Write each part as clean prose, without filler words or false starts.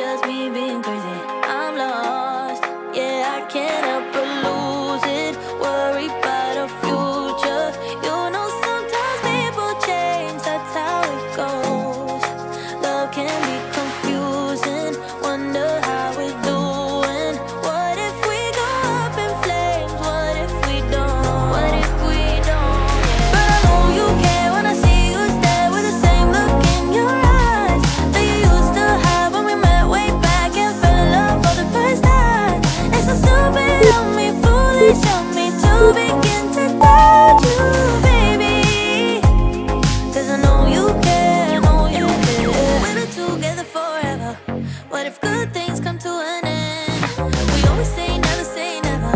just me being crazy. I'm lost, yeah, I can't help but lose it. Worry about our future. You know sometimes people change, that's how it goes. Love can be confusing, wonder how we're doing. What if we go up in flames? What if we don't? What if we don't? But I know you care when I see you stare with the same look in your eyes that you used to have when we met way back and fell in love for the first time. It's so stupid of me, foolish of me to begin to doubt you, baby. 'Cause I know you care, know you care. We've been together forever. What if good things come to an end? We always say never.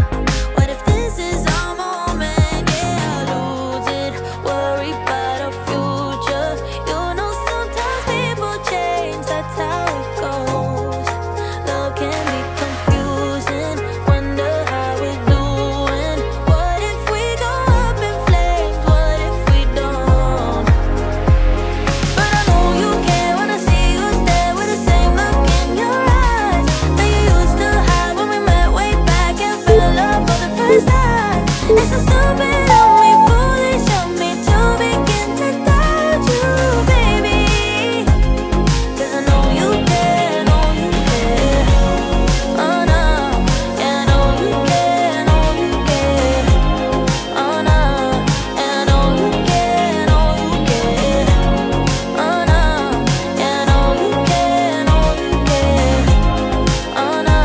What if this is our moment? Yeah, I'll lose it. Worry about our future. You know sometimes people change, that's how it goes. Love can be confusing, wonder how we're doing. What if we go up in flames? What if we don't? But I know you care when I see you stare with the same look in your eyes that you used to have when we met way back and fell in love for the first time. It's so stupid of me, foolish of me to begin to doubt you, baby. 'Cause I know you care, know you care. Oh no, yeah, I know you care, know you care. Oh no, yeah, I know you care, know you care. Oh no, yeah, I know you care, know you care. Oh no,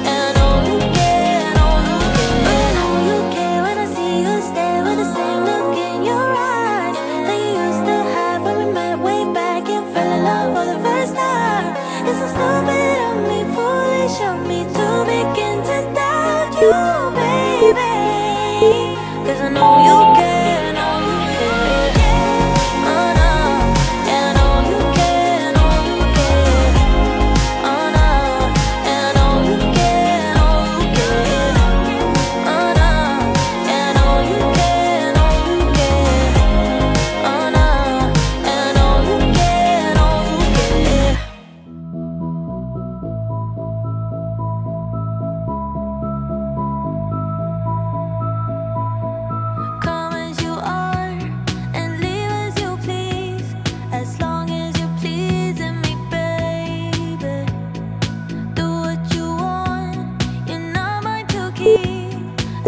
yeah, I know you care, know you care. But I know you care when I see you stare with the same look in your eyes that you used to have when we met way back and fell in love for the first time. It's so stupid of me, foolish of me to begin to doubt you, baby. 'Cause I know you care, know you care. Oh no, yeah, I know you care, know you care. Oh no, yeah, I know you care, know you care. Oh no, yeah, I know you care, know you care. Oh no, yeah, I know you care, know you care. Come as you are and leave as you please, as long as you're pleasing me, baby. Do what you want, you're not mine to keep,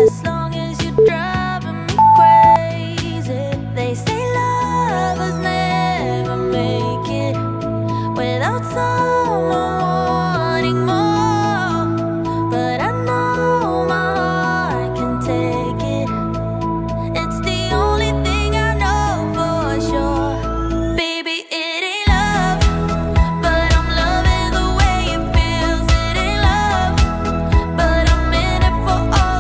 as long as you're driving me crazy. They say lovers never make it without someone wanting more, but I know my heart can take it. It's the only thing I know for sure. Baby, it ain't love, but I'm loving the way it feels. It ain't love, but I'm in it for all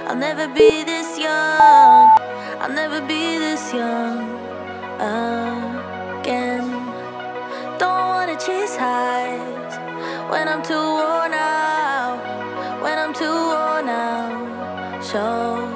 I'll never be this young. I'll never be this young again. Don't wanna chase highs when I'm too worn out. When I'm too worn out. So